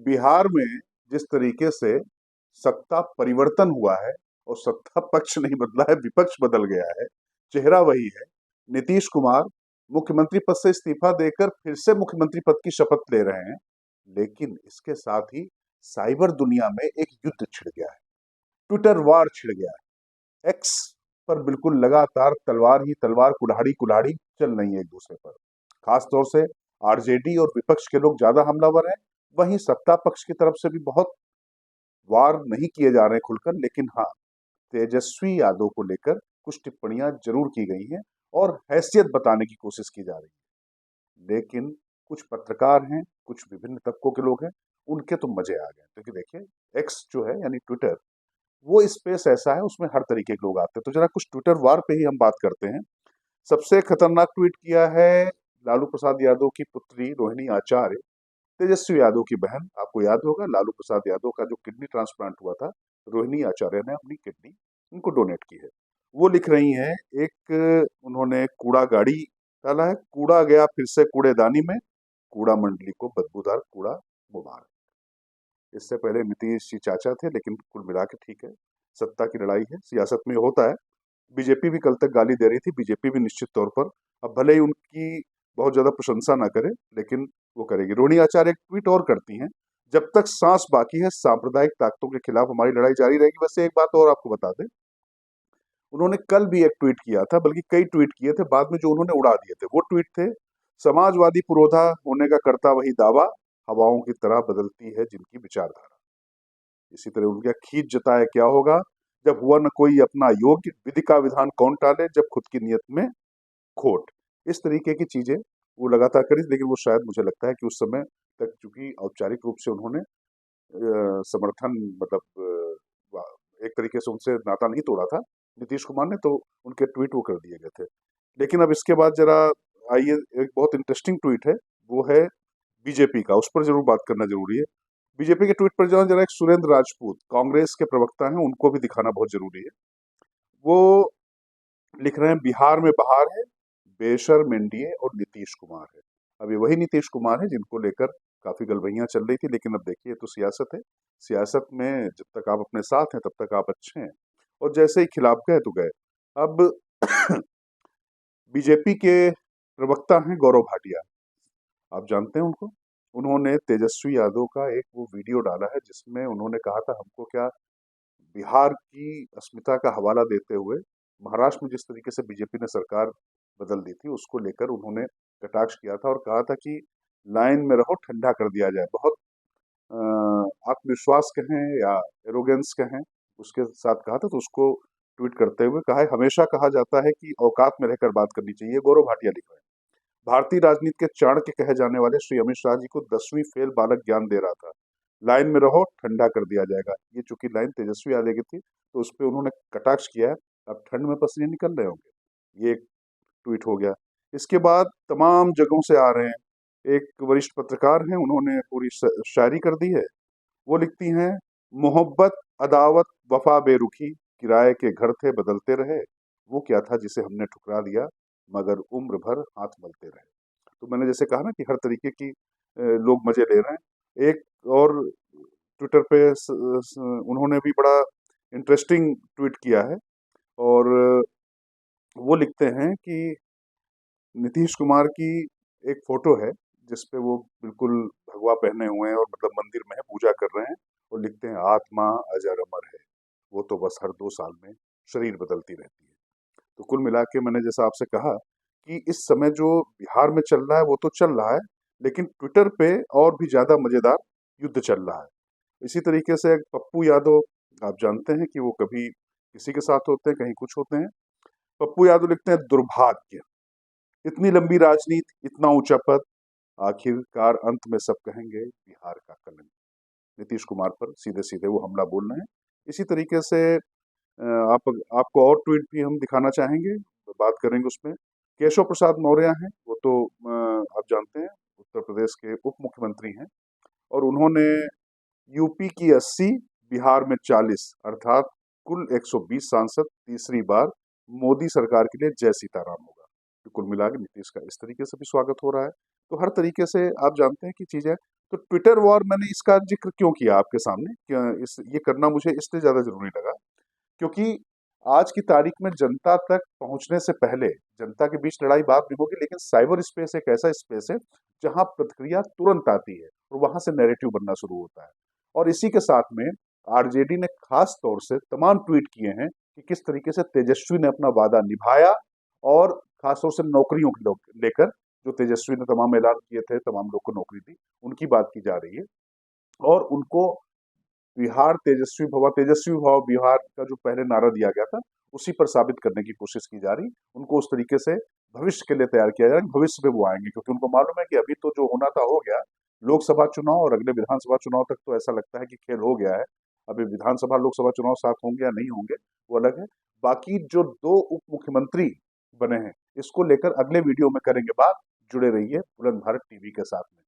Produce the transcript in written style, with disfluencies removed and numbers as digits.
बिहार में जिस तरीके से सत्ता परिवर्तन हुआ है और सत्ता पक्ष नहीं बदला है, विपक्ष बदल गया है, चेहरा वही है। नीतीश कुमार मुख्यमंत्री पद से इस्तीफा देकर फिर से मुख्यमंत्री पद की शपथ ले रहे हैं, लेकिन इसके साथ ही साइबर दुनिया में एक युद्ध छिड़ गया है, ट्विटर वार छिड़ गया है। एक्स पर बिल्कुल लगातार तलवार ही तलवार, कुल्हाड़ी कुल्हाड़ी चल रही है एक दूसरे पर। खास तौर से आरजेडी और विपक्ष के लोग ज्यादा हमलावर हैं, वहीं सत्ता पक्ष की तरफ से भी बहुत वार नहीं किए जा रहे हैं खुलकर, लेकिन हाँ, तेजस्वी यादव को लेकर कुछ टिप्पणियां जरूर की गई हैं और हैसियत बताने की कोशिश की जा रही है। लेकिन कुछ पत्रकार हैं, कुछ विभिन्न तबकों के लोग हैं, उनके तो मजे आ गए, क्योंकि देखिए एक्स जो है यानी ट्विटर, वो स्पेस ऐसा है उसमें हर तरीके के लोग आते हैं। तो जरा कुछ ट्विटर वार पे ही हम बात करते हैं। सबसे खतरनाक ट्वीट किया है लालू प्रसाद यादव की पुत्री रोहिणी आचार्य, तेजस्वी यादव की बहन। आपको याद होगा लालू प्रसाद यादव का जो किडनी ट्रांसप्लांट हुआ था, रोहिणी आचार्य ने अपनी किडनी उनको डोनेट की है। वो लिख रही हैं, एक उन्होंने कूड़ा गाड़ी डाला है, कूड़ा गया फिर से कूड़ेदानी में, कूड़ा मंडली को बदबूदार कूड़ा मुबारक। इससे पहले नीतीश जी चाचा थे, लेकिन कुल मिला के ठीक है, सत्ता की लड़ाई है, सियासत में होता है। बीजेपी भी कल तक गाली दे रही थी, बीजेपी भी निश्चित तौर पर अब भले ही उनकी बहुत ज्यादा प्रशंसा ना करे, लेकिन वो करेगी। रोहिणी आचार्य एक ट्वीट और करती हैं, जब तक सांस बाकी है सांप्रदायिक ताकतों के खिलाफ हमारी लड़ाई जारी रहेगी। वैसे एक बात और आपको बता दें, उन्होंने कल भी एक ट्वीट किया था, बल्कि कई ट्वीट किए थे, बाद में जो उन्होंने उड़ा दिए थे वो ट्वीट थे, समाजवादी पुरोधा होने का करता वही दावा, हवाओं की तरह बदलती है जिनकी विचारधारा। इसी तरह उनका खींच जताए क्या होगा, जब हुआ न कोई अपना योग्य, विधि का विधान कौन टाले, जब खुद की नियत में खोट। इस तरीके की चीजें वो लगातार करी, लेकिन वो शायद मुझे लगता है कि उस समय तक चूंकि औपचारिक रूप से उन्होंने समर्थन मतलब एक तरीके से उनसे नाता नहीं तोड़ा था नीतीश कुमार ने, तो उनके ट्वीट वो कर दिए गए थे। लेकिन अब इसके बाद जरा आइए, एक बहुत इंटरेस्टिंग ट्वीट है, वो है बीजेपी का, उस पर जरूर बात करना जरूरी है। बीजेपी के ट्वीट पर जो है, जरा एक सुरेंद्र राजपूत कांग्रेस के प्रवक्ता हैं, उनको भी दिखाना बहुत जरूरी है। वो लिख रहे हैं, बिहार में बहार है, बेशर्म एनडीए और नीतीश कुमार है। अब ये वही नीतीश कुमार है जिनको लेकर काफी गलबैयां चल रही थी, लेकिन अब देखिए तो सियासत है, सियासत में जब तक आप अपने साथ हैं तब तक आप अच्छे हैं, और जैसे ही खिलाफ गए तो गए। अब बीजेपी के प्रवक्ता हैं गौरव भाटिया, आप जानते हैं उनको। उन्होंने तेजस्वी यादव का एक वो वीडियो डाला है जिसमें उन्होंने कहा था, हमको क्या बिहार की अस्मिता का हवाला देते हुए महाराष्ट्र में जिस तरीके से बीजेपी ने सरकार बदल दी थी उसको लेकर उन्होंने कटाक्ष किया था और कहा था कि लाइन में रहो, ठंडा कर दिया जाए। बहुत आत्मविश्वास कहें या एरोगेंस कहें, उसके साथ कहा था। तो उसको ट्वीट करते हुए कहा है, हमेशा कहा जाता है कि औकात में रहकर बात करनी चाहिए। गौरव भाटिया लिख रहे हैं, भारतीय राजनीति के चाणक्य कहे जाने वाले श्री अमित शाह जी को 10वीं फेल बालक ज्ञान दे रहा था, लाइन में रहो, ठंडा कर दिया जाएगा। ये चूंकि लाइन तेजस्वी यादव की थी तो उस पर उन्होंने कटाक्ष किया है, अब ठंड में पसीने निकल रहे होंगे, ये एक ट्वीट हो गया। इसके बाद तमाम जगहों से आ रहे हैं, एक वरिष्ठ पत्रकार हैं, उन्होंने पूरी शायरी कर दी है। वो लिखती हैं, मोहब्बत अदावत वफा बेरुखी, किराए के घर थे बदलते रहे, वो क्या था जिसे हमने ठुकरा दिया, मगर उम्र भर हाथ मलते रहे। तो मैंने जैसे कहा ना कि हर तरीके की लोग मजे ले रहे हैं। एक और ट्विटर पे उन्होंने भी बड़ा इंटरेस्टिंग ट्वीट किया है, और वो लिखते हैं कि नीतीश कुमार की एक फोटो है जिसपे वो बिल्कुल भगवा पहने हुए हैं और मतलब मंदिर में है, पूजा कर रहे हैं, और लिखते हैं, आत्मा अजर अमर है, वो तो बस हर 2 साल में शरीर बदलती रहती है। तो कुल मिला के मैंने जैसा आपसे कहा कि इस समय जो बिहार में चल रहा है वो तो चल रहा है, लेकिन ट्विटर पे और भी ज्यादा मजेदार युद्ध चल रहा है। इसी तरीके से पप्पू यादव, आप जानते हैं कि वो कभी किसी के साथ होते हैं, कहीं कुछ होते हैं। पप्पू यादव लिखते हैं, दुर्भाग्य, इतनी लंबी राजनीति, इतना ऊंचा पद, आखिरकार अंत में सब कहेंगे बिहार का कलंक। नीतीश कुमार पर सीधे सीधे वो हमला बोल रहे हैं। इसी तरीके से आप आपको और ट्वीट भी हम दिखाना चाहेंगे, बात करेंगे उसमें। केशव प्रसाद मौर्य हैं, वो तो आप जानते हैं उत्तर प्रदेश के उप मुख्यमंत्री हैं, और उन्होंने यूपी की 80, बिहार में 40, अर्थात कुल 120 सांसद, तीसरी बार मोदी सरकार के लिए जय सीताराम होगा। तो कुल मिला के नीतीश का इस तरीके से भी स्वागत हो रहा है। तो हर तरीके से आप जानते हैं कि चीजें तो ट्विटर वॉर मैंने इसका जिक्र क्यों किया आपके सामने, ये करना मुझे इसलिए ज्यादा जरूरी लगा क्योंकि आज की तारीख में जनता तक पहुंचने से पहले जनता के बीच लड़ाई बाद में होगी, लेकिन साइबर स्पेस एक ऐसा स्पेस है जहां प्रतिक्रिया तुरंत आती है और वहां से नैरेटिव बनना शुरू होता है। और इसी के साथ में आरजेडी ने खास तौर से तमाम ट्वीट किए हैं कि किस तरीके से तेजस्वी ने अपना वादा निभाया, और खासतौर से नौकरियों को लेकर जो तेजस्वी ने तमाम ऐलान किए थे, तमाम लोग को नौकरी दी, उनकी बात की जा रही है। और उनको बिहार तेजस्वी भव बिहार का जो पहले नारा दिया गया था, उसी पर साबित करने की कोशिश की जा रही। उनको उस तरीके से भविष्य के लिए तैयार किया जा रहा है, भविष्य में वो आएंगे, क्योंकि उनको मालूम है कि अभी तो जो होना था हो गया। लोकसभा चुनाव और अगले विधानसभा चुनाव तक तो ऐसा लगता है कि खेल हो गया है। अभी विधानसभा लोकसभा चुनाव साथ होंगे या नहीं होंगे वो अलग है। बाकी जो दो उप मुख्यमंत्री बने हैं, इसको लेकर अगले वीडियो में करेंगे बात। जुड़े रहिए बुलंद भारत टीवी के साथ में।